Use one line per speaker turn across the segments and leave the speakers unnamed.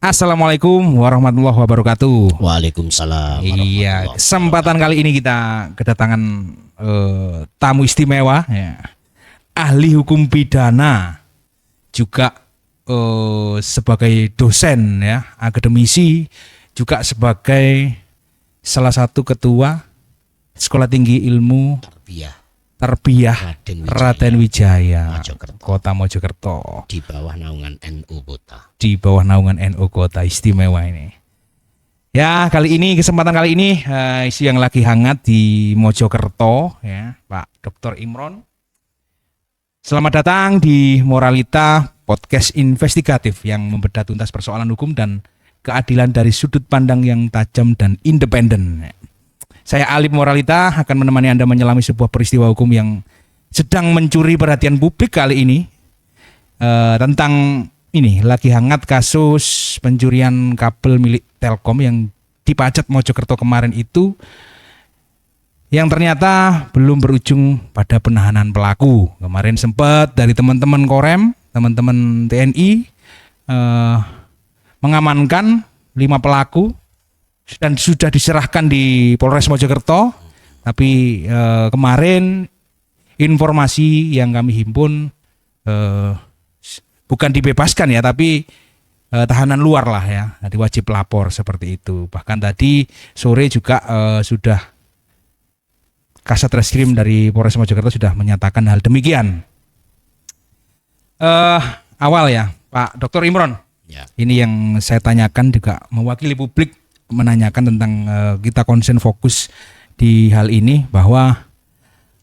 Assalamualaikum warahmatullahi wabarakatuh.
Waalaikumsalam.
Iya, kesempatan kali ini kita kedatangan tamu istimewa, ya. Ahli hukum pidana, juga sebagai dosen, ya, akademisi, juga sebagai salah satu ketua Sekolah Tinggi Ilmu Tarbiyah Raden Wijaya, Kota Mojokerto,
di bawah naungan NU Kota.
Di bawah naungan NU Kota, istimewa ini. Ya, kesempatan kali ini isu yang lagi hangat di Mojokerto, ya, Pak Dr. Imron. Selamat datang di Moralita, podcast investigatif yang membedah tuntas persoalan hukum dan keadilan dari sudut pandang yang tajam dan independen. Saya Alif Moralita akan menemani Anda menyelami sebuah peristiwa hukum yang sedang mencuri perhatian publik kali ini, tentang ini lagi hangat kasus pencurian kabel milik Telkom yang di Pacet Mojokerto kemarin itu, yang ternyata belum berujung pada penahanan pelaku. Kemarin sempat dari teman-teman Korem, teman-teman TNI mengamankan 5 pelaku dan sudah diserahkan di Polres Mojokerto. Tapi kemarin informasi yang kami himpun bukan dibebaskan ya, tapi tahanan luar lah ya, jadi wajib lapor seperti itu. Bahkan tadi sore juga sudah Kasat Reskrim dari Polres Mojokerto sudah menyatakan hal demikian. Awal ya Pak Dr. Imron, ya. Ini yang saya tanyakan juga mewakili publik, menanyakan tentang kita konsen fokus di hal ini, bahwa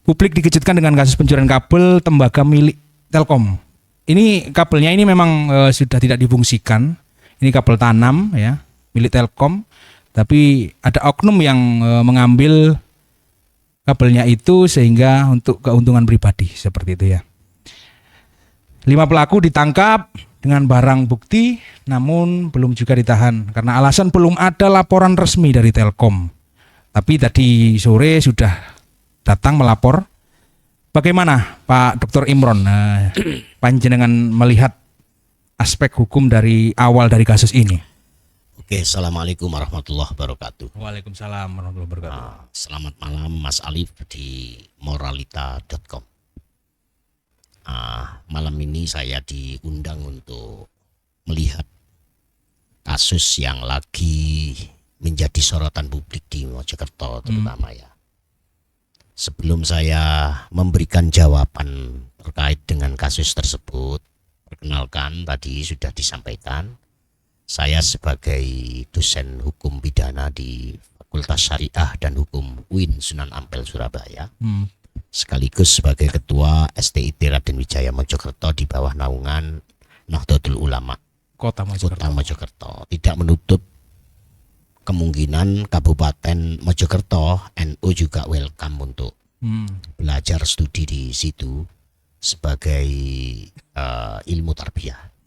publik dikejutkan dengan kasus pencurian kabel tembaga milik Telkom. Ini kabelnya ini memang sudah tidak difungsikan. Ini kabel tanam ya milik Telkom, tapi ada oknum yang mengambil kabelnya itu sehingga untuk keuntungan pribadi seperti itu ya. 5 pelaku ditangkap dengan barang bukti, namun belum juga ditahan karena alasan belum ada laporan resmi dari Telkom. Tapi tadi sore sudah datang melapor. Bagaimana Pak Dr. Imron, panjenengan melihat aspek hukum dari awal dari kasus ini?
Oke, Assalamualaikum warahmatullahi wabarakatuh.
Waalaikumsalam warahmatullahi wabarakatuh.
Selamat malam Mas Alif di moralita.com. Malam ini saya diundang untuk melihat kasus yang lagi menjadi sorotan publik di Mojokerto terutama ya. Sebelum saya memberikan jawaban terkait dengan kasus tersebut, perkenalkan tadi sudah disampaikan, saya sebagai dosen hukum pidana di Fakultas Syariah dan Hukum UIN Sunan Ampel Surabaya, sekaligus sebagai ketua STIT Raden Wijaya Mojokerto di bawah naungan Nahdlatul Ulama Kota Mojokerto. Tidak menutup kemungkinan Kabupaten Mojokerto NU juga welcome untuk belajar studi di situ sebagai ilmu tarbiyah.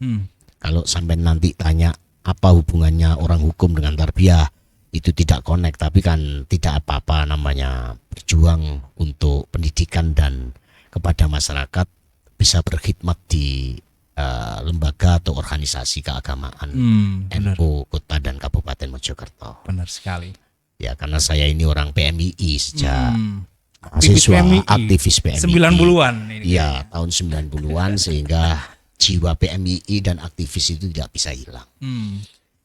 Kalau sampai nanti tanya apa hubungannya orang hukum dengan tarbiyah, itu tidak connect, tapi kan tidak apa-apa, namanya berjuang untuk pendidikan dan kepada masyarakat, bisa berkhidmat di lembaga atau organisasi keagamaan NU Kota dan Kabupaten Mojokerto.
Benar sekali.
Ya, karena saya ini orang PMII sejak mahasiswa, aktivis PMII
90-an ini.
Ya, tahun 90-an, sehingga jiwa PMII dan aktivis itu tidak bisa hilang.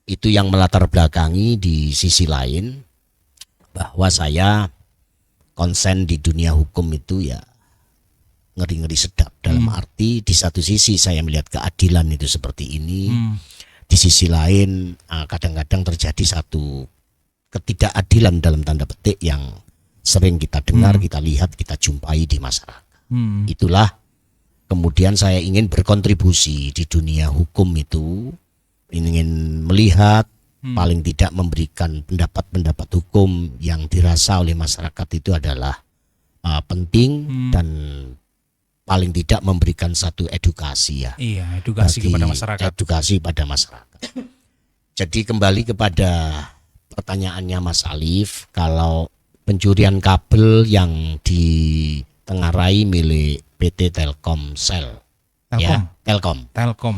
Itu yang melatar belakangi di sisi lain bahwa saya konsen di dunia hukum itu ya ngeri-ngeri sedap. Dalam arti di satu sisi saya melihat keadilan itu seperti ini, di sisi lain kadang-kadang terjadi satu ketidakadilan dalam tanda petik yang sering kita dengar, kita lihat, kita jumpai di masyarakat. Itulah kemudian saya ingin berkontribusi di dunia hukum itu, ingin melihat paling tidak memberikan pendapat-pendapat hukum yang dirasa oleh masyarakat itu adalah penting, dan paling tidak memberikan satu edukasi ya.
Iya, edukasi kepada masyarakat.
Edukasi pada masyarakat. Jadi kembali kepada pertanyaannya Mas Alif, kalau pencurian kabel yang ditengarai milik PT Telkomsel,
Telkom.
ya, Telkom.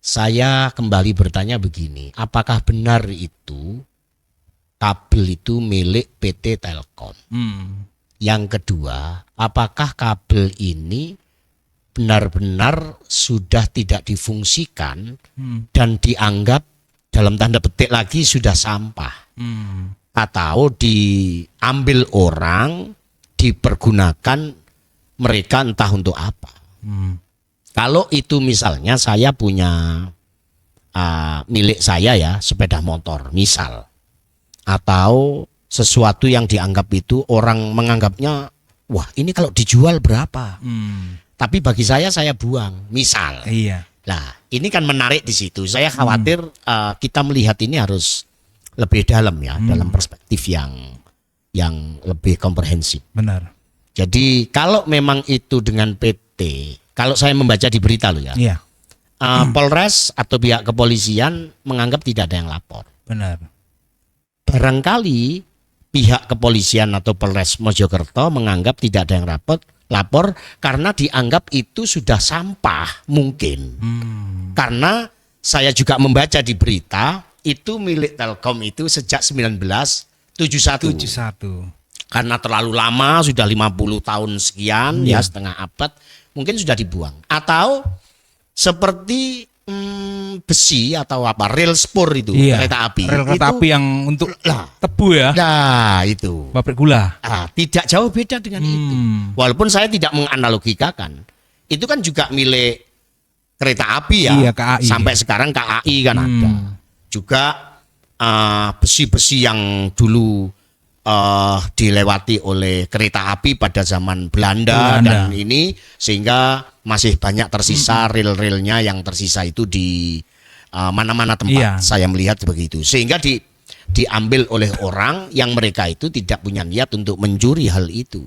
Saya kembali bertanya begini, apakah benar itu kabel itu milik PT Telkom? Yang kedua, apakah kabel ini benar-benar sudah tidak difungsikan dan dianggap dalam tanda petik lagi sudah sampah? Atau diambil orang, dipergunakan mereka entah untuk apa? Kalau itu misalnya saya punya milik saya ya, sepeda motor misal, atau sesuatu yang dianggap itu orang menganggapnya, wah ini kalau dijual berapa? Tapi bagi saya buang, misal.
Iya.
Nah ini kan menarik di situ. Saya khawatir kita melihat ini harus lebih dalam ya, dalam perspektif yang lebih komprehensif.
Benar.
Jadi kalau memang itu dengan PT, kalau saya membaca di berita loh ya,
Iya.
Polres atau pihak kepolisian menganggap tidak ada yang lapor.
Benar.
Barangkali pihak kepolisian atau Polres Mojokerto menganggap tidak ada yang lapor karena dianggap itu sudah sampah mungkin. Karena saya juga membaca di berita itu milik Telkom itu sejak 1971. Karena terlalu lama, sudah 50 tahun sekian, ya setengah abad, mungkin sudah dibuang. Atau seperti besi atau apa, rel spur itu, kereta api.
Rel kereta api yang untuk tebu ya.
Nah itu.
Pabrik gula.
Tidak jauh beda dengan itu. Walaupun saya tidak menganalogikakan. Itu kan juga milik kereta api ya.
Iya, KAI.
Sampai sekarang KAI kan ada. Juga besi-besi yang dulu dilewati oleh kereta api pada zaman Belanda dan ini, sehingga masih banyak tersisa rel-relnya yang tersisa itu di mana-mana tempat. Saya melihat begitu, sehingga diambil oleh orang yang mereka itu tidak punya niat untuk mencuri hal itu,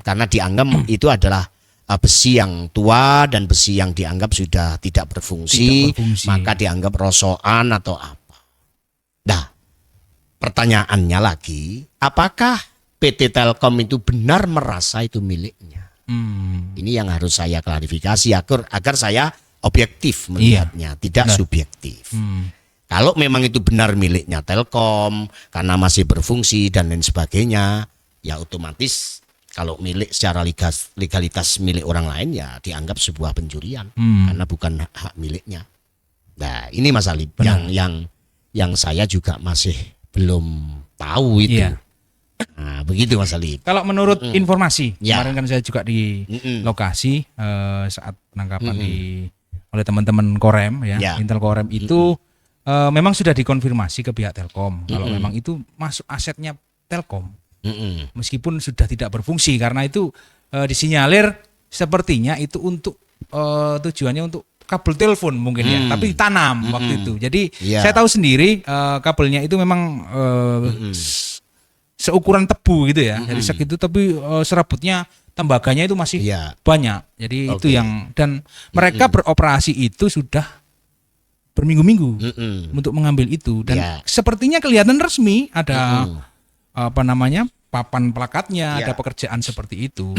karena dianggap itu adalah besi yang tua dan besi yang dianggap sudah tidak berfungsi. Maka dianggap rosokan atau apa. Nah, pertanyaannya lagi, apakah PT Telkom itu benar merasa itu miliknya? Ini yang harus saya klarifikasi agar saya objektif melihatnya, tidak subjektif. Kalau memang itu benar miliknya Telkom karena masih berfungsi dan lain sebagainya, ya otomatis kalau milik secara legalitas milik orang lain ya dianggap sebuah pencurian karena bukan hak miliknya. Nah, ini Mas Alip yang saya juga masih belum tahu itu. Nah, begitu Mas Alip.
Kalau menurut informasi, kemarin kan saya juga di lokasi saat penangkapan oleh teman-teman Korem ya, Intel Korem itu memang sudah dikonfirmasi ke pihak Telkom kalau memang itu masuk asetnya Telkom. Meskipun sudah tidak berfungsi karena itu disinyalir sepertinya itu untuk tujuannya untuk kabel telepon mungkin ya, tapi ditanam waktu itu. Jadi saya tahu sendiri kabelnya itu memang seukuran tebu gitu ya. Jadi segitu, tapi serabutnya tembaganya itu masih banyak. Jadi itu yang, dan mereka beroperasi itu sudah berminggu-minggu untuk mengambil itu, dan sepertinya kelihatan resmi ada apa namanya, papan plakatnya, ada pekerjaan seperti itu.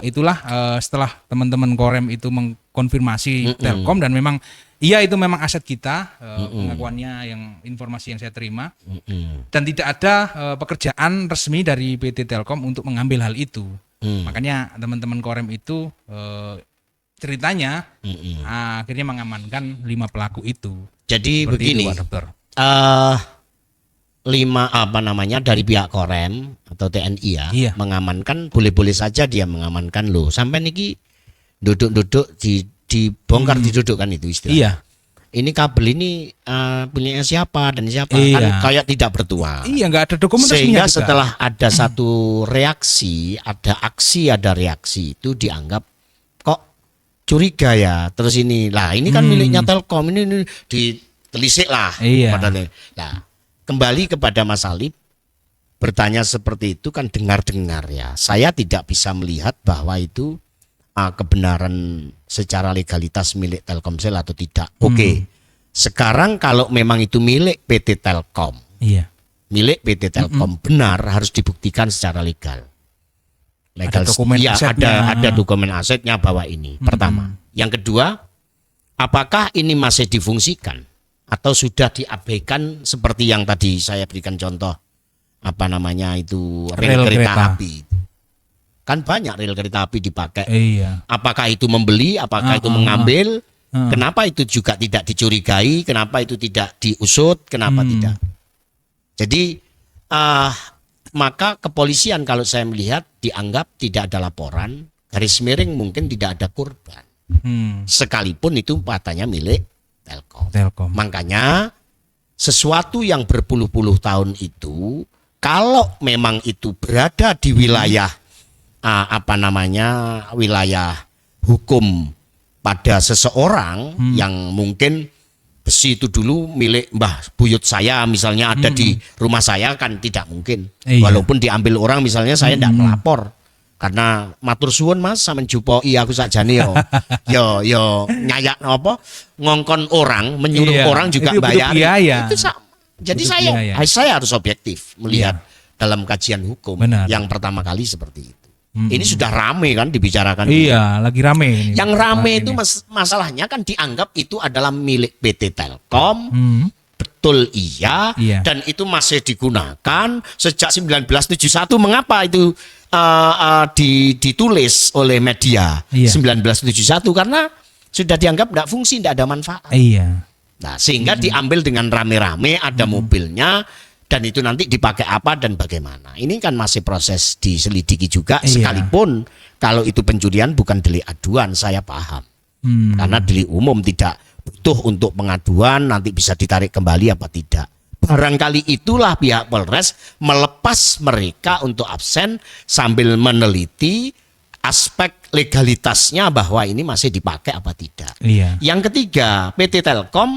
Itulah setelah teman-teman Korem itu mengkonfirmasi Telkom dan memang itu memang aset kita, pengakuannya yang informasi yang saya terima, dan tidak ada pekerjaan resmi dari PT Telkom untuk mengambil hal itu. Makanya teman-teman Korem itu ceritanya akhirnya mengamankan 5 pelaku itu.
Jadi
seperti
begini,
itu, Pak Dokter.
5 dari pihak Korem atau TNI mengamankan, boleh-boleh saja dia mengamankan loh. Sampai niki duduk-duduk dibongkar didudukkan itu istilahnya. Ini kabel ini punya siapa dan siapa, kan kayak tidak bertuah.
Nggak ada dokumen resminya.
Sehingga setelah ada satu reaksi, ada aksi, ada reaksi, itu dianggap kok curiga ya. Terus ini kan miliknya Telkom, ini ditelisik lah. Nah, kembali kepada Mas Alip, bertanya seperti itu kan dengar-dengar ya. Saya tidak bisa melihat bahwa itu kebenaran secara legalitas milik Telkomsel atau tidak. Oke. Sekarang kalau memang itu milik PT Telkom, milik PT Telkom benar, harus dibuktikan secara legal.
Ada dokumen asetnya.
Ada dokumen asetnya bahwa ini. Pertama. Yang kedua, apakah ini masih difungsikan atau sudah diabaikan seperti yang tadi saya berikan contoh apa namanya itu rel kereta api. Kan banyak rel kereta api dipakai.
Iya.
Apakah itu membeli, apakah itu mengambil? Kenapa itu juga tidak dicurigai? Kenapa itu tidak diusut? Kenapa tidak? Jadi maka kepolisian kalau saya melihat dianggap tidak ada laporan, garis miring mungkin tidak ada korban. Sekalipun itu katanya milik Telkom. Makanya sesuatu yang berpuluh-puluh tahun itu kalau memang itu berada di wilayah wilayah hukum pada seseorang yang mungkin besi itu dulu milik Mbah Buyut saya misalnya ada di rumah saya kan tidak mungkin. Walaupun diambil orang misalnya saya tidak melapor karena matur suwun Mas sampean jupoi aku sakjane yo nyayak apa ngongkon orang menyuruh orang juga bayar. Itu jadi saya harus objektif melihat dalam kajian hukum. Yang pertama kali seperti itu. Ini sudah rame kan dibicarakan.
Iya, lagi rame.
Yang rame itu masalahnya kan dianggap itu adalah milik PT Telkom. Betul iya. Dan itu masih digunakan sejak 1971. Mengapa itu ditulis oleh media 1971? Karena sudah dianggap tidak fungsi, tidak ada manfaat. Nah, sehingga diambil dengan rame-rame, ada mobilnya. Dan itu nanti dipakai apa dan bagaimana. Ini kan masih proses diselidiki juga. Sekalipun kalau itu pencurian bukan delik aduan, saya paham. Karena delik umum tidak butuh untuk pengaduan, nanti bisa ditarik kembali apa tidak. Barangkali itulah pihak Polres melepas mereka untuk absen sambil meneliti aspek legalitasnya bahwa ini masih dipakai apa tidak. Yang ketiga, PT Telkom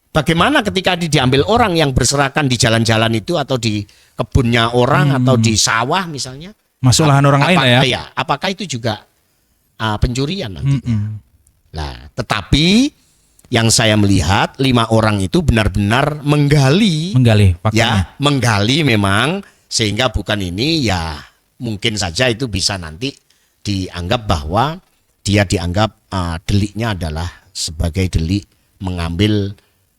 bagaimana ketika diambil orang yang berserakan di jalan-jalan itu atau di kebunnya orang atau di sawah misalnya?
Masuk lahan orang lain lah ya?
Apakah itu juga pencurian nantinya? Nah, tetapi yang saya melihat 5 orang itu benar-benar menggali memang sehingga bukan ini ya mungkin saja itu bisa nanti dianggap bahwa dia dianggap deliknya adalah sebagai delik mengambil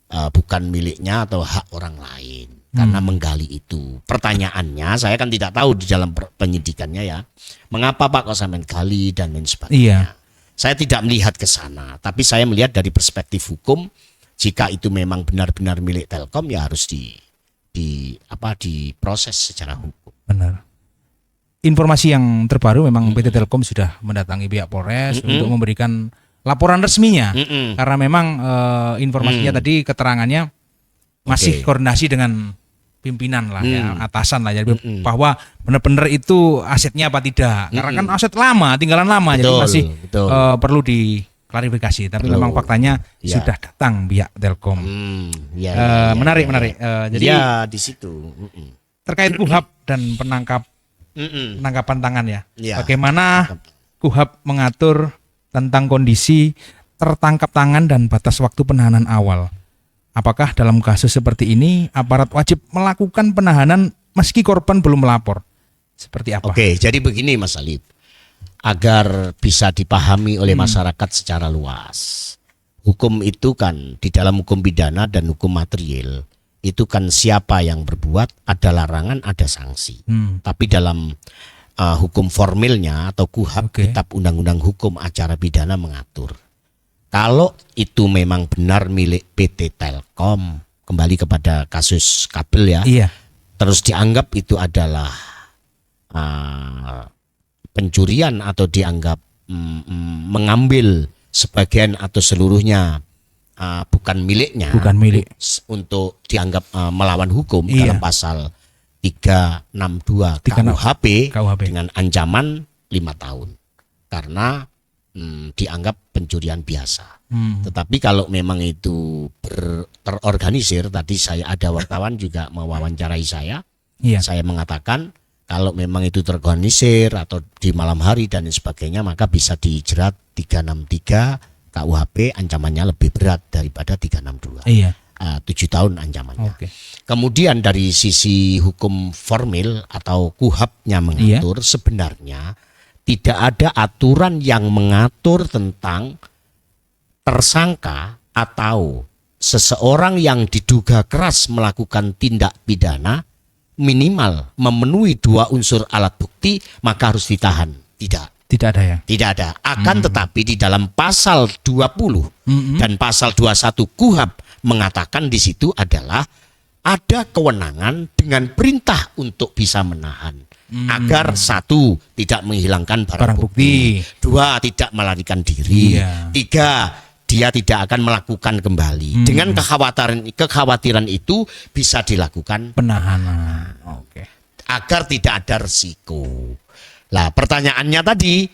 bukan miliknya atau hak orang lain karena menggali itu. Pertanyaannya saya kan tidak tahu di dalam penyidikannya ya. Mengapa Pak kok sampai gali dan lain sebagainya. Saya tidak melihat ke sana, tapi saya melihat dari perspektif hukum jika itu memang benar-benar milik Telkom ya harus diproses secara hukum.
Benar. Informasi yang terbaru memang PT Telkom sudah mendatangi pihak Polres untuk memberikan laporan resminya karena memang informasinya tadi keterangannya masih koordinasi dengan pimpinan lah ya, atasan lah ya, bahwa benar-benar itu asetnya apa tidak karena kan aset lama, tinggalan lama, jadi masih perlu diklarifikasi tapi memang faktanya sudah datang pihak Telkom. Menarik. Jadi
di situ
terkait KUHAP dan penangkapan tangan ya. Bagaimana KUHAP mengatur tentang kondisi tertangkap tangan dan batas waktu penahanan awal. Apakah dalam kasus seperti ini aparat wajib melakukan penahanan meski korban belum melapor? Seperti apa?
Oke, jadi begini Mas Alif. Agar bisa dipahami oleh masyarakat secara luas. Hukum itu kan di dalam hukum pidana dan hukum material itu kan siapa yang berbuat ada larangan, ada sanksi. Tapi dalam hukum formilnya atau KUHAP, Kitab Undang-Undang Hukum Acara Pidana mengatur. Kalau itu memang benar milik PT Telkom, kembali kepada kasus kabel ya, terus dianggap itu adalah pencurian atau dianggap mengambil sebagian atau seluruhnya bukan miliknya, untuk dianggap melawan hukum dalam pasal 362 KUHP dengan ancaman 5 tahun karena dianggap pencurian biasa. Tetapi kalau memang itu terorganisir, tadi saya ada wartawan juga mewawancarai saya mengatakan kalau memang itu terorganisir atau di malam hari dan sebagainya maka bisa dijerat 363 KUHP, ancamannya lebih berat daripada 362. 7 tahun ancamannya. Kemudian dari sisi hukum formil atau KUHAP-nya mengatur sebenarnya tidak ada aturan yang mengatur tentang tersangka atau seseorang yang diduga keras melakukan tindak pidana minimal memenuhi 2 unsur alat bukti, maka harus ditahan.
Tidak ada ya.
Tidak ada. Akan tetapi di dalam pasal 20 dan pasal 21 KUHP mengatakan di situ adalah ada kewenangan dengan perintah untuk bisa menahan. Agar 1, tidak menghilangkan barang bukti. 2, tidak melarikan diri. 3, dia tidak akan melakukan kembali. Dengan kekhawatiran itu bisa dilakukan
penahanan.
Agar tidak ada resiko. Lah pertanyaannya tadi,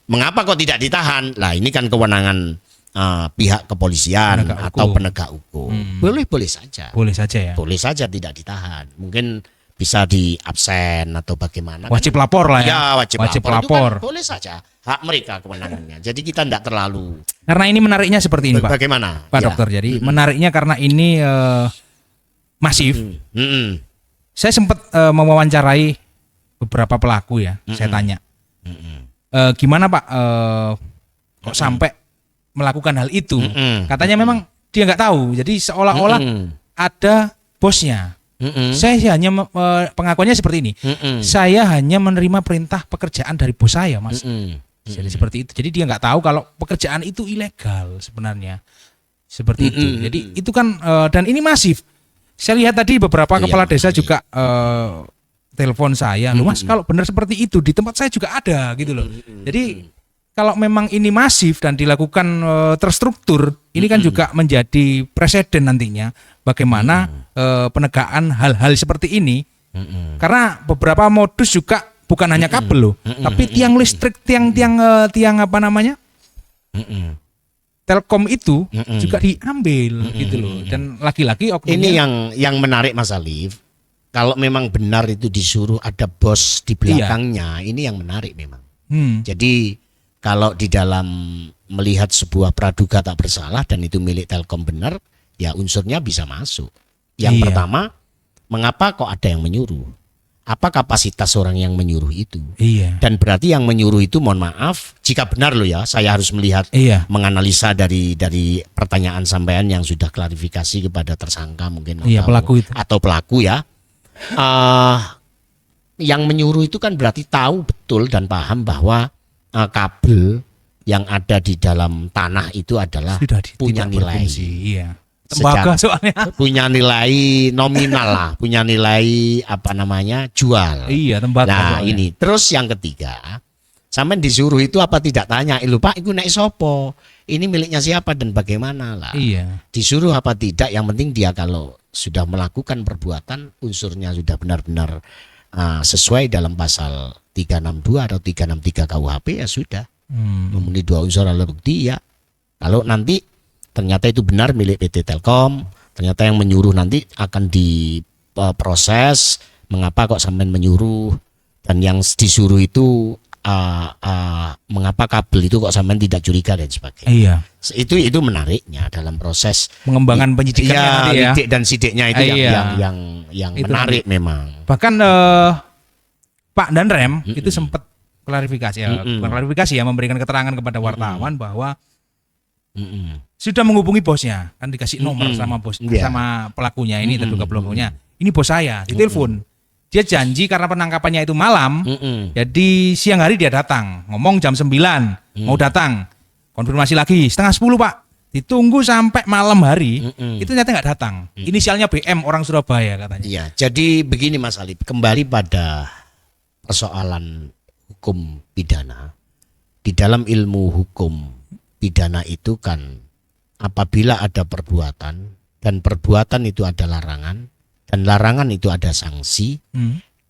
mengapa kok tidak ditahan? Lah ini kan kewenangan pihak kepolisian atau penegak hukum. Boleh saja. Boleh saja ya. Boleh saja tidak ditahan. Mungkin bisa di absen atau bagaimana.
Wajib lapor lah ya.
Ya wajib lapor. Itu kan boleh saja. Hak mereka kewenangannya. Jadi kita tidak terlalu.
Karena ini menariknya seperti ini Pak.
Bagaimana?
Pak Dokter. Jadi menariknya karena ini masif. Saya sempat mewawancarai beberapa pelaku ya. Saya tanya. Gimana Pak kok sampai melakukan hal itu? Katanya memang dia nggak tahu. Jadi seolah-olah ada bosnya. Saya hanya pengakuannya seperti ini. Saya hanya menerima perintah pekerjaan dari bos saya, Mas. Jadi seperti itu. Jadi dia nggak tahu kalau pekerjaan itu ilegal sebenarnya. Seperti itu. Jadi itu kan dan ini masif. Saya lihat tadi beberapa kepala desa juga telepon saya, loh Mas, kalau benar seperti itu di tempat saya juga ada gitu loh. Jadi kalau memang ini masif dan dilakukan terstruktur, ini kan juga menjadi presiden nantinya bagaimana penegakan hal-hal seperti ini. Karena beberapa modus juga bukan hanya kabel loh, tapi tiang listrik, tiang apa namanya? Telkom itu juga diambil gitu loh. Dan lagi-lagi
ini yang menarik Mas Alif. Kalau memang benar itu disuruh ada bos di belakangnya, ini yang menarik memang. Jadi kalau di dalam melihat sebuah praduga tak bersalah dan itu milik Telkom benar, ya unsurnya bisa masuk. Yang pertama, mengapa kok ada yang menyuruh? Apa kapasitas orang yang menyuruh itu? Dan berarti yang menyuruh itu, mohon maaf, jika benar loh ya, saya harus melihat, menganalisa dari pertanyaan sampean yang sudah klarifikasi kepada tersangka mungkin atau pelaku ya. Yang menyuruh itu kan berarti tahu betul dan paham bahwa kabel yang ada di dalam tanah itu adalah punya nilai
tembaga soalnya
punya nilai nominal lah, punya nilai apa namanya jual.
Tembaga.
Nah
soalnya.
Ini terus yang ketiga, sampean disuruh itu apa tidak tanya, lho Pak, itu naik sopo, ini miliknya siapa dan bagaimana lah. Disuruh apa tidak, yang penting dia kalau sudah melakukan perbuatan, unsurnya sudah benar-benar sesuai dalam pasal 362 atau 363 KUHP, ya sudah memenuhi 2 unsur alat bukti ya. Kalau nanti ternyata itu benar milik PT Telkom, ternyata yang menyuruh nanti akan diproses, mengapa kok sampean menyuruh, dan yang disuruh itu mengapa kabel itu kok sampean tidak curiga dan sebagainya. Itu menariknya dalam proses
pengembangan penyidikannya nanti ya.
Lidik dan sidiknya itu yang itu menarik nanti. Memang.
Bahkan Pak Danrem itu sempat klarifikasi memberikan keterangan kepada wartawan bahwa sudah menghubungi bosnya, kan dikasih nomor sama bos sama pelakunya ini, terduga pelakunya. Ini bos saya, ditelepon. Dia janji karena penangkapannya itu malam, jadi siang hari dia datang, ngomong jam 9 mau datang, konfirmasi lagi 9:30 Pak, ditunggu sampai malam hari, itu ternyata nggak datang. Inisialnya BM, orang Surabaya katanya.
Iya, jadi begini Mas Alif, kembali pada persoalan hukum pidana. Di dalam ilmu hukum pidana itu kan apabila ada perbuatan dan perbuatan itu ada larangan, dan larangan itu ada sanksi,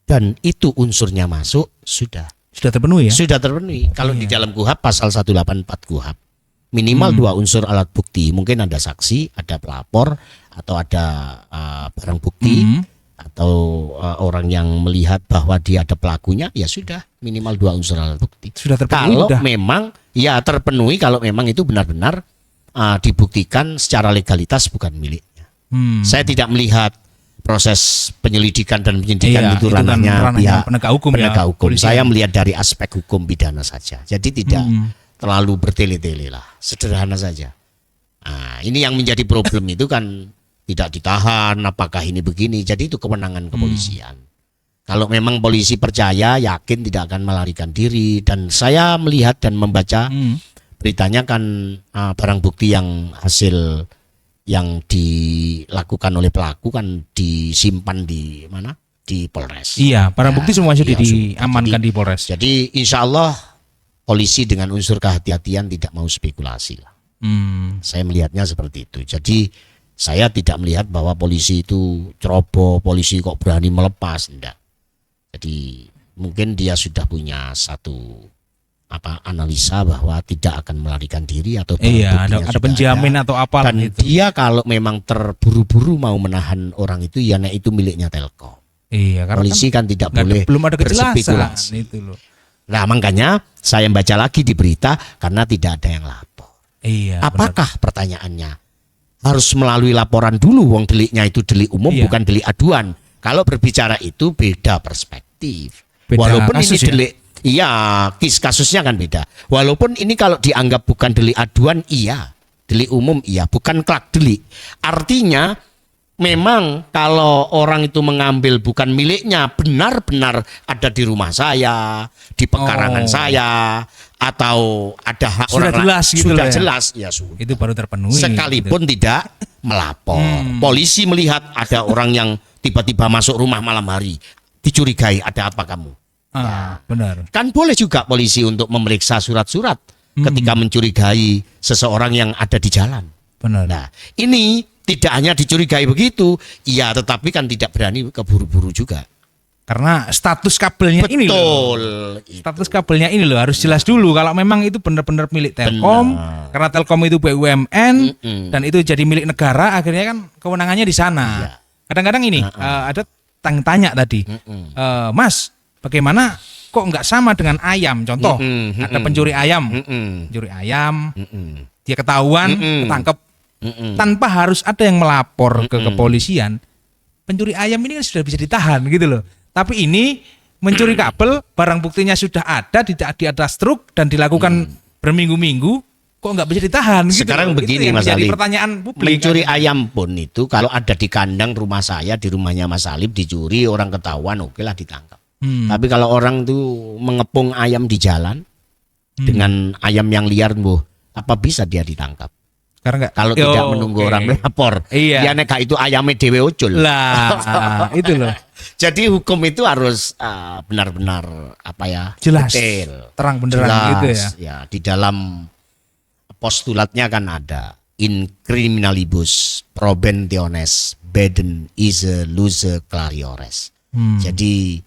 dan itu unsurnya masuk, sudah
terpenuhi ya?
Sudah terpenuhi. Kalau di dalam KUHP pasal 184 KUHP minimal 2 unsur alat bukti, mungkin ada saksi, ada pelapor, atau ada barang bukti, atau orang yang melihat bahwa dia ada pelakunya, ya sudah minimal 2 unsur alat bukti.
Sudah terpenuhi.
Kalau memang ya terpenuhi, kalau memang itu benar-benar dibuktikan secara legalitas bukan miliknya. Saya tidak melihat proses penyelidikan dan penyidikan itu ranahnya pihak penegak hukum. Saya melihat dari aspek hukum pidana saja. Jadi tidak terlalu bertele-tele lah, sederhana saja. Nah, ini yang menjadi problem itu kan tidak ditahan, apakah ini begini. Jadi itu kewenangan kepolisian. Kalau memang polisi percaya, yakin tidak akan melarikan diri. Dan saya melihat dan membaca beritanya kan barang bukti yang hasil yang dilakukan oleh pelaku kan disimpan di mana? Di Polres.
Iya, barang bukti semua sudah
iya,
diamankan di Polres.
Jadi insya Allah polisi dengan unsur kehati-hatian tidak mau spekulasi lah. Saya melihatnya seperti itu. Jadi saya tidak melihat bahwa polisi itu ceroboh, polisi kok berani melepas, enggak. Jadi mungkin dia sudah punya satu analisa bahwa tidak akan melarikan diri atau
iya, ada penjamin atau apa
dan
gitu.
Dia kalau memang terburu-buru mau menahan orang itu ya itu miliknya Telkom.
Iya, karena
polisi kan tidak boleh
belum ada kejelasan
itu loh. Nah, makanya saya baca lagi di berita karena tidak ada yang lapor.
Iya.
Apakah pertanyaannya harus melalui laporan dulu, wong deliknya itu delik umum bukan delik aduan. Kalau berbicara itu beda perspektif. Walaupun ini delik, iya, kasusnya kan beda. Walaupun ini kalau dianggap bukan delik aduan, iya, delik umum, iya, bukan klak delik. Artinya memang kalau orang itu mengambil bukan miliknya, benar-benar ada di rumah saya, di pekarangan saya, atau ada hak
sudah
orang
jelas gitu
sudah
ya.
Jelas ya sudah.
Itu baru terpenuhi.
Sekalipun gitu. Tidak melapor. Polisi melihat ada orang yang tiba-tiba masuk rumah malam hari, dicurigai ada apa kamu?
Benar.
Kan boleh juga polisi untuk memeriksa surat-surat ketika mencurigai seseorang yang ada di jalan.
Benar.
Nah, ini tidak hanya dicurigai begitu, iya, tetapi kan tidak berani keburu-buru juga.
Karena status kabelnya ini loh. Status kabelnya ini loh harus jelas dulu kalau memang itu benar-benar milik Telkom. Karena Telkom itu BUMN dan itu jadi milik negara, akhirnya kan kewenangannya di sana. Iya. Kadang-kadang ini ada tanya tadi, Mas, bagaimana kok nggak sama dengan ayam? Contoh, ada pencuri ayam, dia ketahuan, ketangkep, tanpa harus ada yang melapor ke kepolisian. Pencuri ayam ini kan sudah bisa ditahan gitu loh. Tapi ini mencuri kabel, barang buktinya sudah ada di atas truk dan dilakukan berminggu-minggu, kok nggak bisa ditahan?
Sekarang
gitu
begini Mas Alif,
pertanyaan publik.
Mencuri ayam pun itu kalau ada di kandang rumah saya, di rumahnya Mas Alif dicuri, orang ketahuan, oke lah ditangkap. Tapi kalau orang tuh mengepung ayam di jalan dengan ayam yang liar, apa bisa dia ditangkap?
Karena
kalau tidak menunggu orang melapor.
Iya.
Ya neka itu ayamnya dewe ucul.
Lah, itu loh.
Jadi hukum itu harus benar-benar
jelas,
detail,
terang benderang gitu ya.
Ya, di dalam postulatnya kan ada in criminalibus probentiones beden ise luse clariores. Jadi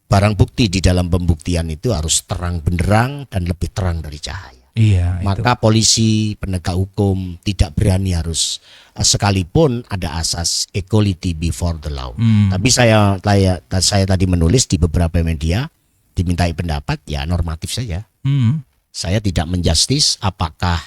barang bukti di dalam pembuktian itu harus terang benderang dan lebih terang dari cahaya.
Iya.
Maka polisi, penegak hukum tidak berani harus sekalipun ada asas equality before the law. Tapi saya tadi menulis di beberapa media dimintai pendapat, ya normatif saja. Saya tidak menjustis apakah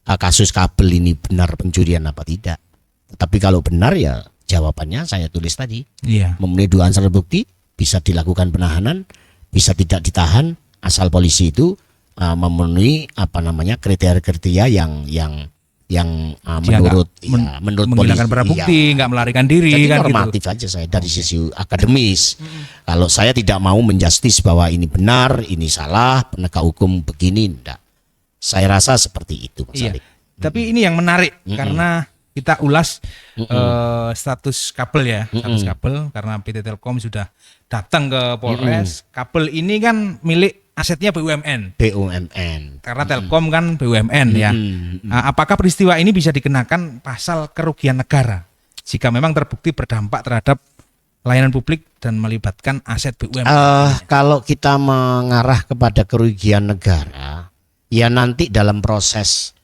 kasus kabel ini benar pencurian apa tidak. Tetapi kalau benar ya jawabannya saya tulis tadi.
Iya. Memenuhi
dua unsur bukti, bisa dilakukan penahanan, bisa tidak ditahan asal polisi itu memenuhi kriteria-kriteria yang menurut
menghilangkan barang bukti, nggak melarikan diri.
Jadi
kan
normatif
gitu.
aja saya dari sisi akademis. Kalau saya tidak mau menjustis bahwa ini benar, ini salah, penegak hukum begini, enggak. Saya rasa seperti itu, Mas Ali.
Tapi ini yang menarik karena kita ulas status kabel ya, status kabel karena PT Telkom sudah datang ke Polres. Kabel ini kan milik asetnya BUMN. Karena Telkom kan BUMN ya. Apakah peristiwa ini bisa dikenakan pasal kerugian negara jika memang terbukti berdampak terhadap layanan publik dan melibatkan aset BUMN?
Kalau kita mengarah kepada kerugian negara, ya nanti dalam proses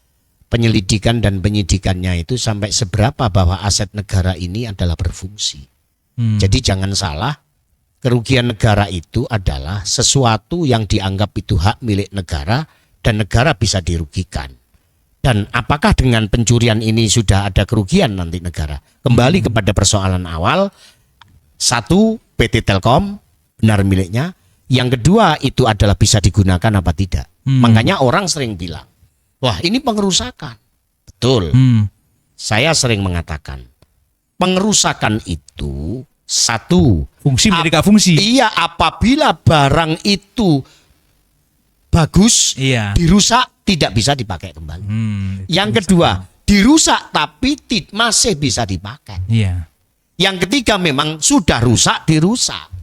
penyelidikan dan penyidikannya itu sampai seberapa bahwa aset negara ini adalah berfungsi. Jadi jangan salah. Kerugian negara itu adalah sesuatu yang dianggap itu hak milik negara dan negara bisa dirugikan. Dan apakah dengan pencurian ini sudah ada kerugian nanti negara? Kembali kepada persoalan awal, satu, PT Telkom benar miliknya. Yang kedua, itu adalah bisa digunakan apa tidak. Makanya orang sering bilang, wah ini pengerusakan. Betul. Saya sering mengatakan pengerusakan itu satu
Fungsi menjadi fungsi.
Iya, apabila barang itu bagus, dirusak tidak bisa dipakai kembali. Yang kedua, dirusak tapi masih bisa dipakai.
Iya.
Yang ketiga memang sudah rusak, dirusak.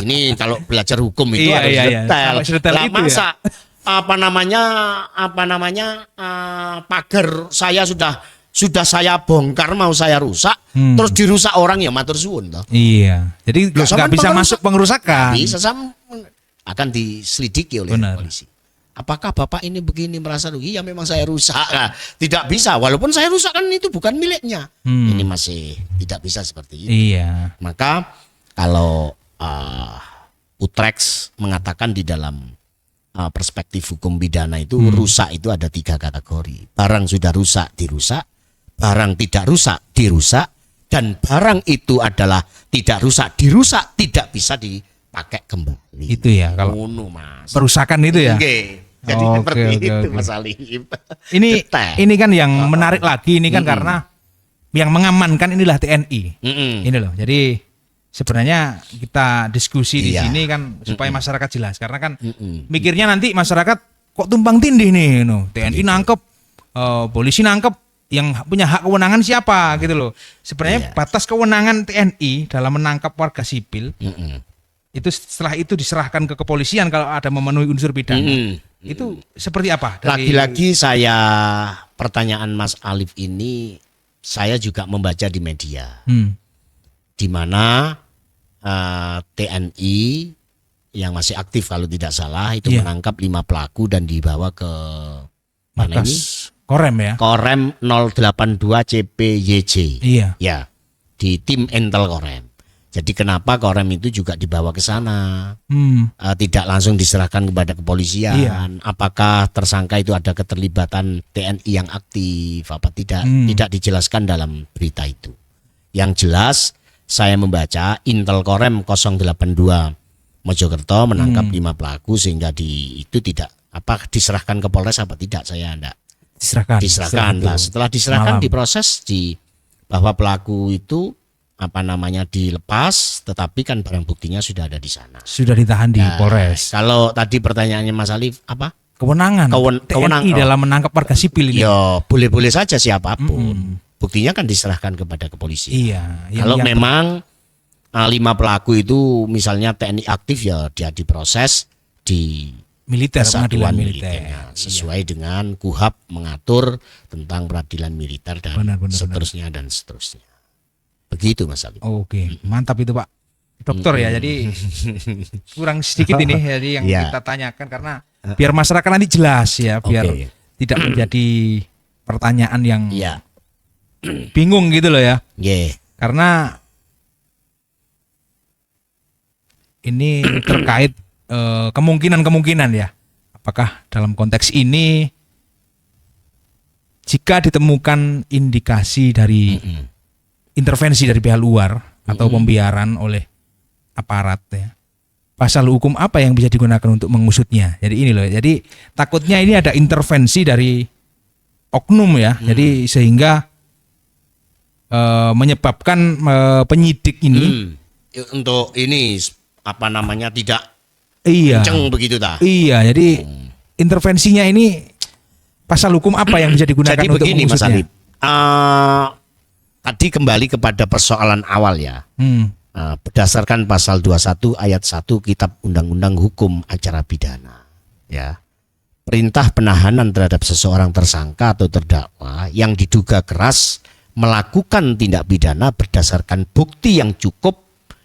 Ini kalau belajar hukum itu harus detail. Lah masa pagar saya sudah saya bongkar mau saya rusak, terus dirusak orang ya matur suwun toh.
Iya. Jadi nggak bisa masuk pengerusakan.
Bisa akan diselidiki oleh polisi. Apakah Bapak ini begini merasa rugi? Ya memang saya rusak. Nah, tidak bisa. Walaupun saya rusak kan itu bukan miliknya. Ini masih tidak bisa seperti itu.
Iya.
Maka kalau Utrecht mengatakan di dalam perspektif hukum pidana itu rusak itu ada 3 kategori. Barang sudah rusak dirusak, barang tidak rusak dirusak, dan barang itu adalah tidak rusak dirusak tidak bisa dipakai kembali.
Itu ya kalau perusakan itu ya.
Jadi seperti itu Mas Ali.
Ini kan yang menarik lagi ini kan karena yang mengamankan inilah TNI. Ini loh. Jadi sebenarnya kita diskusi di sini kan supaya masyarakat jelas karena kan mikirnya nanti masyarakat kok tumpang tindih nih, TNI nangkep, polisi nangkep, yang punya hak kewenangan siapa gitu loh. Sebenarnya batas kewenangan TNI dalam menangkap warga sipil itu setelah itu diserahkan ke kepolisian kalau ada memenuhi unsur pidana. Itu seperti apa?
Lagi-lagi pertanyaan Mas Alif ini saya juga membaca di media. Di mana TNI yang masih aktif kalau tidak salah itu menangkap 5 pelaku dan dibawa ke mana ini?
Korem ya.
Korem 082 CPYJ.
Iya.
Ya. Di tim Intel Korem. Jadi kenapa Korem itu juga dibawa ke sana? Tidak langsung diserahkan kepada kepolisian. Apakah tersangka itu ada keterlibatan TNI yang aktif apa tidak? Tidak dijelaskan dalam berita itu. Yang jelas saya membaca Intel Korem 082 Mojokerto menangkap 5 pelaku sehingga itu tidak diserahkan ke Polres apa tidak saya enggak. Diserahkan lah. Setelah diserahkan diproses bahwa pelaku itu dilepas, tetapi kan barang buktinya sudah ada di sana.
Sudah ditahan di Polres.
Kalau tadi pertanyaannya Mas Alif apa?
Kewenangan TNI dalam menangkap warga sipil ini.
Ya boleh-boleh saja siapapun. Buktinya kan diserahkan kepada kepolisian.
Iya.
Kalau memang 5 pelaku itu misalnya TNI aktif ya dia diproses di
militer, pengadilan militer.
Sesuai dengan KUHAP mengatur tentang peradilan militer dan seterusnya dan seterusnya. Begitu Mas Ali.
Oke, mantap itu Pak Dokter ya. Jadi kurang sedikit ini jadi yang kita tanyakan karena biar masyarakat nanti jelas ya, biar tidak menjadi pertanyaan yang bingung gitu loh ya. Karena ini terkait kemungkinan ya. Apakah dalam konteks ini jika ditemukan indikasi dari intervensi dari pihak luar atau pembiaran oleh aparat ya, pasal hukum apa yang bisa digunakan untuk mengusutnya? Jadi ini loh. Jadi takutnya ini ada intervensi dari oknum ya. Jadi sehingga menyebabkan penyidik ini
untuk ini tidak kenceng begitu dah.
Iya, jadi intervensinya ini pasal hukum apa yang bisa digunakan
jadi
untuk
begini,
mengusutnya?
Mas Alif. Tadi kembali kepada persoalan awal ya. Berdasarkan pasal 21 ayat 1 Kitab Undang-Undang Hukum Acara Pidana. Ya. Perintah penahanan terhadap seseorang tersangka atau terdakwa yang diduga keras melakukan tindak pidana berdasarkan bukti yang cukup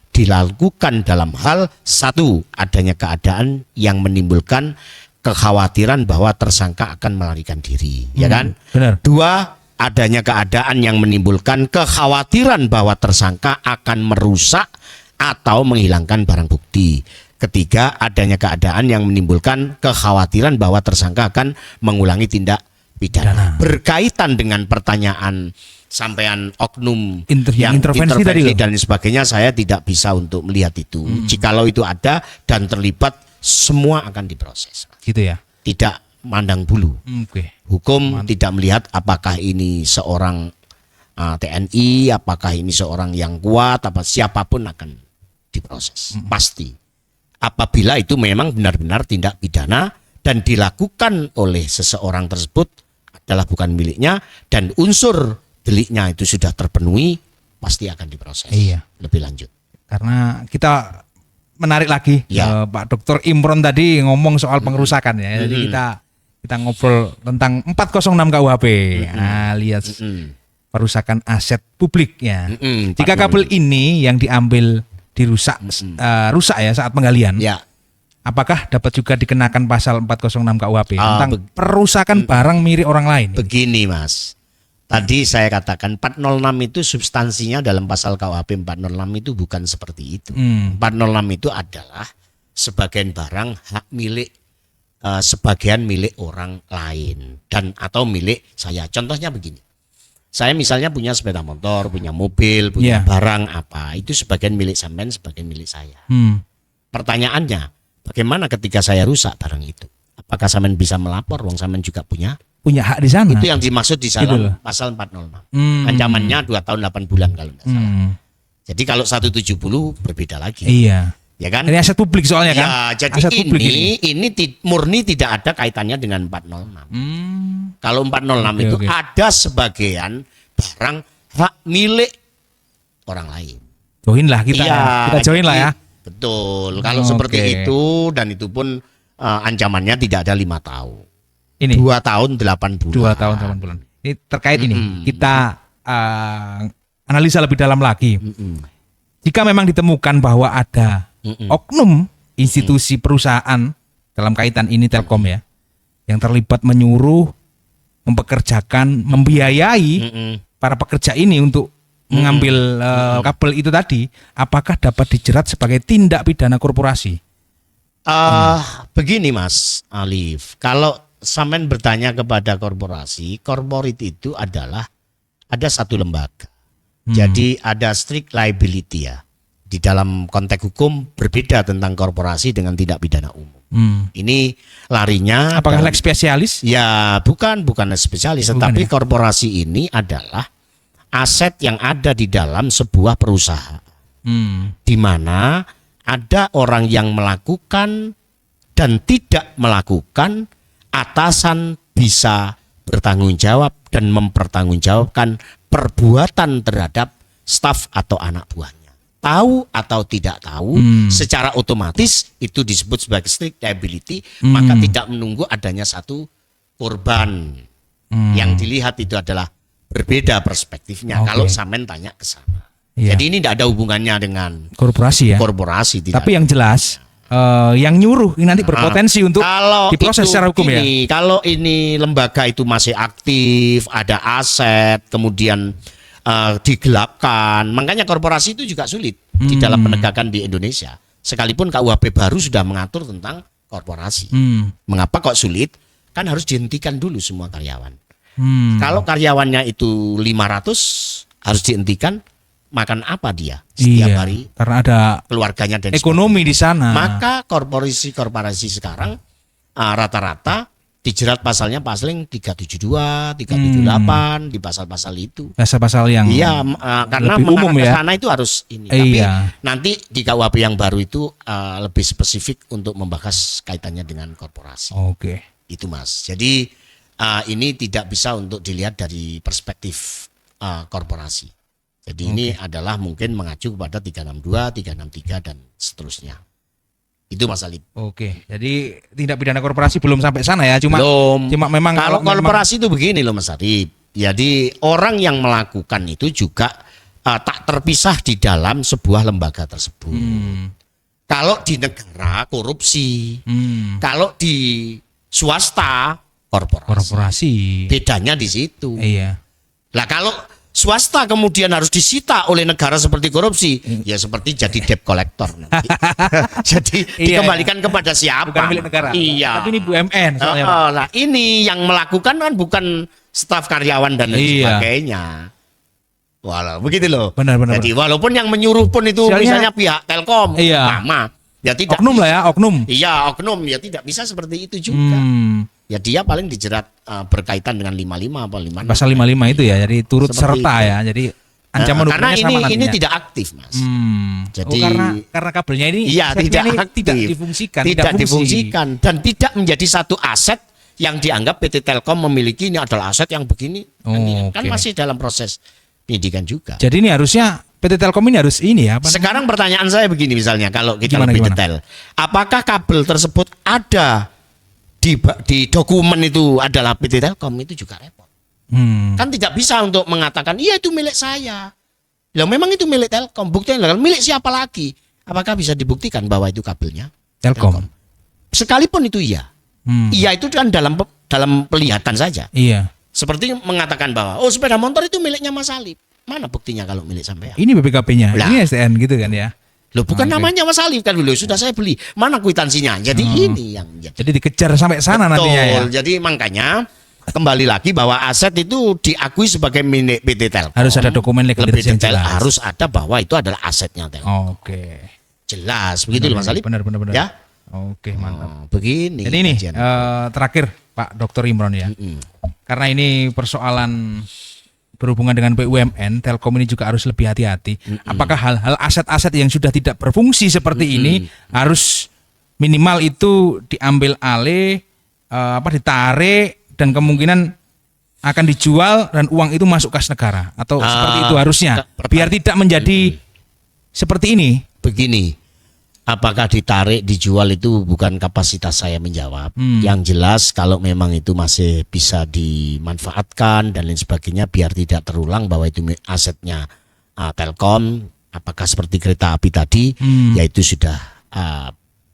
dilakukan dalam hal satu, adanya keadaan yang menimbulkan kekhawatiran bahwa tersangka akan melarikan diri, ya kan?
Benar.
2, adanya keadaan yang menimbulkan kekhawatiran bahwa tersangka akan merusak atau menghilangkan barang bukti. 3, adanya keadaan yang menimbulkan kekhawatiran bahwa tersangka akan mengulangi tindak pidana. Berkaitan dengan pertanyaan sampean oknum yang intervensi dan sebagainya, saya tidak bisa untuk melihat itu. Jikalau itu ada dan terlibat, semua akan diproses.
Gitu ya.
Tidak mandang bulu.
Oke.
Hukum tidak melihat apakah ini seorang TNI, apakah ini seorang yang kuat, apa siapapun akan diproses. Pasti. Apabila itu memang benar-benar tindak pidana dan dilakukan oleh seseorang tersebut adalah bukan miliknya dan unsur deliknya itu sudah terpenuhi, pasti akan diproses.
Iya.
Lebih lanjut.
Karena kita menarik lagi Pak Dr. Imron tadi ngomong soal pengerusakan ya. Jadi kita ngobrol tentang 406 KUHP alias perusakan aset publik ya. Jika kabel ini yang diambil dirusak rusak ya saat penggalian.
Ya.
Apakah dapat juga dikenakan pasal 406 KUHP tentang perusakan barang milik orang lain?
Begini Mas. Tadi saya katakan 406 itu substansinya dalam pasal KUHP 406 itu bukan seperti itu. 406 itu adalah sebagian barang hak milik sebagian milik orang lain dan atau milik saya. Contohnya begini. Saya misalnya punya sepeda motor, punya mobil, punya barang apa, itu sebagian milik sampean, sebagian milik saya. Pertanyaannya, bagaimana ketika saya rusak barang itu? Apakah sampean bisa melapor? Wong sampean juga punya
hak di sana.
Itu yang dimaksud di dalam pasal 406. Ancamannya 2 tahun 8 bulan kalau tidak salah. Jadi kalau 170 berbeda lagi.
Iya.
Ya kan?
Ini aset publik soalnya kan?
Ya, jadi
aset publik
ini murni tidak ada kaitannya dengan 406. Kalau 406 itu ada sebagian barang hak milik orang lain.
Join lah kita. Kita join lah ya.
Betul. Kalau seperti itu dan itu pun ancamannya tidak ada 5 tahun.
Ini
2 tahun 8 bulan.
2 tahun 8 bulan. Ini terkait ini kita analisa lebih dalam lagi. Jika memang ditemukan bahwa ada oknum institusi perusahaan dalam kaitan ini Telkom ya, yang terlibat menyuruh, mempekerjakan, membiayai para pekerja ini untuk mengambil kabel itu tadi, apakah dapat dijerat sebagai tindak pidana korporasi?
Begini Mas Alif, kalau sampean bertanya kepada korporasi, corporate itu adalah ada satu lembaga. Jadi ada strict liability ya. Di dalam konteks hukum berbeda tentang korporasi dengan tindak pidana umum. Ini larinya.
Apakah lex spesialis?
Ya bukan lex spesialis, tetapi korporasi ini adalah aset yang ada di dalam sebuah perusahaan. Di mana ada orang yang melakukan dan tidak melakukan, atasan bisa bertanggung jawab dan mempertanggungjawabkan perbuatan terhadap staf atau anak buahnya. Tahu atau tidak tahu, secara otomatis itu disebut sebagai strict liability, maka tidak menunggu adanya satu korban. Yang dilihat itu adalah berbeda perspektifnya kalau sampean tanya ke sana. Jadi ini tidak ada hubungannya dengan
korporasi ya.
Korporasi tidak.
Tapi yang jelas yang nyuruh ini nanti berpotensi untuk diproses secara hukum ya.
Kalau ini lembaga itu masih aktif, ada aset, kemudian digelapkan. Makanya korporasi itu juga sulit di dalam penegakan di Indonesia. Sekalipun KUHP baru sudah mengatur tentang korporasi. Mengapa kok sulit? Kan harus dihentikan dulu semua karyawan. Kalau karyawannya itu 500 harus dihentikan, makan apa dia setiap hari?
Karena ada
keluarganya dan
ekonomi di sana.
Maka korporasi sekarang rata-rata dijerat pasalnya pasal 372, 378 di pasal-pasal itu.
Pasal-pasal yang
karena
umum ya.
Sana itu harus ini. Tapi nanti di KUHP yang baru itu lebih spesifik untuk membahas kaitannya dengan korporasi. Itu Mas. Jadi ini tidak bisa untuk dilihat dari perspektif korporasi. Jadi ini adalah mungkin mengacu kepada 362, 363 dan seterusnya. Itu Mas Alif.
Jadi tindak pidana korporasi belum sampai sana ya, cuma memang
kalau korporasi itu begini loh Mas Alif. Jadi orang yang melakukan itu juga tak terpisah di dalam sebuah lembaga tersebut. Kalau di negara korupsi, kalau di swasta korporasi. Bedanya di situ. Lah kalau swasta kemudian harus disita oleh negara seperti korupsi, ya seperti jadi debt collector nanti. Jadi dikembalikan kepada siapa?
Bukan milik negara. Tapi ini BUMN soalnya.
Nah, ini yang melakukan kan bukan staf karyawan dan sebagainya. Walau begitu loh.
Benar.
Jadi walaupun yang menyuruh pun itu misalnya pihak Telkom, sama. Ya tidak.
Oknum lah ya, oknum.
Iya, oknum ya tidak bisa seperti itu juga. ya dia paling dijerat berkaitan dengan 55 apa 56.
Pasal 55 itu ya, jadi turut
Seperti
serta
itu.
ya. Jadi ancaman
karena
hukumnya sama
ini
nantinya.
tidak aktif, Mas. Jadi
karena kabelnya ini
iya
setnya ini
tidak aktif,
tidak difungsikan,
tidak
fungsi.
difungsikan dan tidak menjadi satu aset yang dianggap PT Telkom memiliki, ini adalah aset yang begini. Kan
oke.
masih dalam proses penyidikan juga.
Jadi ini harusnya PT Telkom ini harus ini ya.
Sekarang pertanyaan saya begini, misalnya kalau kita
Gimana,
lebih
gimana?
detail, apakah kabel tersebut ada di dokumen itu adalah PT Telkom, itu juga repot. Kan tidak bisa untuk mengatakan iya itu milik saya. Lah memang itu milik Telkom, buktinya milik siapa lagi? Apakah bisa dibuktikan bahwa itu kabelnya
Telkom.
Sekalipun itu iya. Iya itu kan dalam pelihatan saja.
Iya.
Seperti mengatakan bahwa sepeda motor itu miliknya Mas Alif. Mana buktinya kalau milik sampean?
Ini BPKB-nya,
Lah.
ini STN gitu kan ya.
Loh bukan
Oke.
namanya Mas Alif kan dulu sudah saya beli. Mana kwitansinya? Jadi ini yang
Jadi dikejar sampai sana nantinya ya.
Betul. Jadi makanya kembali lagi bahwa aset itu diakui sebagai milik PT Telkom.
Harus ada dokumen
Lebih
legalitas yang
detail
jelas.
harus ada bahwa itu adalah asetnya Telkom.
Oke.
Jelas begitu loh Mas Alif.
Benar.
Ya.
Oke, mantap.
Begini.
Jadi ini
kajian.
terakhir Pak Dr. Imron ya. Karena ini persoalan berhubungan dengan BUMN, Telkom ini juga harus lebih hati-hati. Apakah hal-hal aset-aset yang sudah tidak berfungsi seperti ini harus minimal itu diambil alih, ditarik dan kemungkinan akan dijual dan uang itu masuk kas negara atau seperti itu harusnya biar tidak menjadi seperti ini.
Begini, apakah ditarik dijual itu bukan kapasitas saya menjawab. Yang jelas kalau memang itu masih bisa dimanfaatkan dan lain sebagainya biar tidak terulang bahwa itu asetnya Telkom, apakah seperti kereta api tadi, yaitu sudah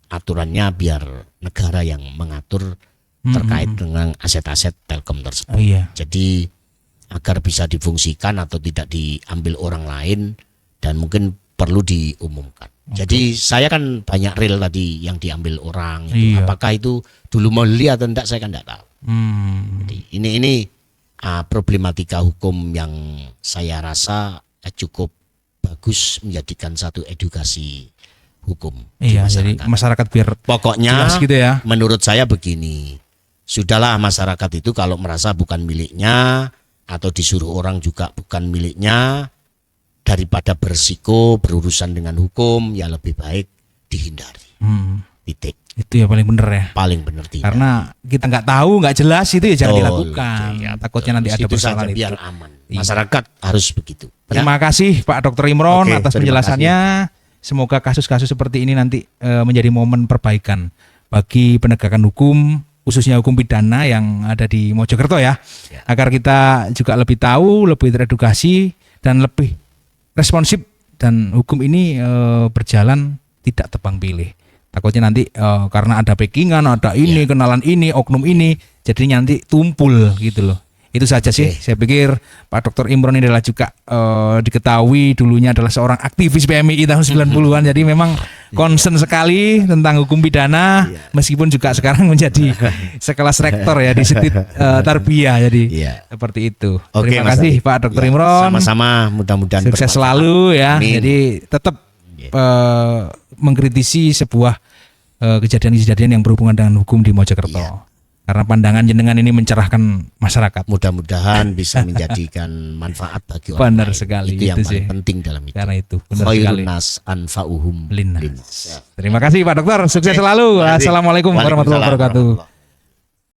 aturannya biar negara yang mengatur terkait dengan aset-aset Telkom tersebut.
Oh, iya.
Jadi agar bisa difungsikan atau tidak diambil orang lain dan mungkin perlu diumumkan. Jadi saya kan banyak real tadi yang diambil orang itu.
Iya.
Apakah itu dulu mau beli atau enggak saya kan enggak tahu. Jadi ini problematika hukum yang saya rasa cukup bagus menjadikan satu edukasi hukum di
Iya, jadi
masyarakat.
masyarakat biar
Pokoknya
jelas gitu ya.
menurut saya begini. Sudahlah masyarakat itu kalau merasa bukan miliknya atau disuruh orang juga bukan miliknya, daripada bersiko berurusan dengan hukum ya lebih baik dihindari. Titik.
Itu ya paling bener ya.
Paling benar tidak.
Karena kita nggak tahu, nggak jelas itu ya jangan
Betul,
dilakukan.
iya,
Takutnya
betul.
nanti ada
Itu
persoalan
saja
itu.
biar aman. Masyarakat harus begitu. Ya?
Terima kasih Pak Dr. Imron
Oke,
atas
terima
penjelasannya. Semoga kasus-kasus seperti ini nanti menjadi momen perbaikan bagi penegakan hukum, khususnya hukum pidana yang ada di Mojokerto ya. Agar kita juga lebih tahu, lebih teredukasi dan lebih responsif dan hukum ini berjalan tidak tebang pilih. Takutnya nanti karena ada backingan, ada ini, kenalan ini, oknum ini, jadi nanti tumpul gitu loh. Itu saja sih. Saya pikir Pak Dr. Imron ini adalah juga diketahui dulunya adalah seorang aktivis PMII tahun 90-an. Jadi memang concern sekali tentang hukum pidana, meskipun juga sekarang menjadi sekelas rektor ya di Setit Tarbiyah. Jadi seperti itu.
Oke,
Terima
Mas
kasih
Adi.
Pak Dr.
Ya,
Imron.
sama-sama, mudah-mudahan
Sukses
bermanfaat.
selalu ya.
Amin.
Jadi tetap mengkritisi sebuah kejadian-kejadian yang berhubungan dengan hukum di Mojokerto. Karena pandangan jenengan ini mencerahkan masyarakat.
Mudah-mudahan bisa menjadikan manfaat bagi orang
Benar
lain.
sekali,
Itu yang
itu
paling
sih.
penting dalam itu.
Karena itu benar
Khairun
sekali.
nas anfa'uhum
Linnas.
linnas.
Terima kasih Pak Dokter. Sukses selalu.
Terima kasih.
Assalamualaikum warahmatullahi
Waalaikumsalam
wabarakatuh.
warahmatullahi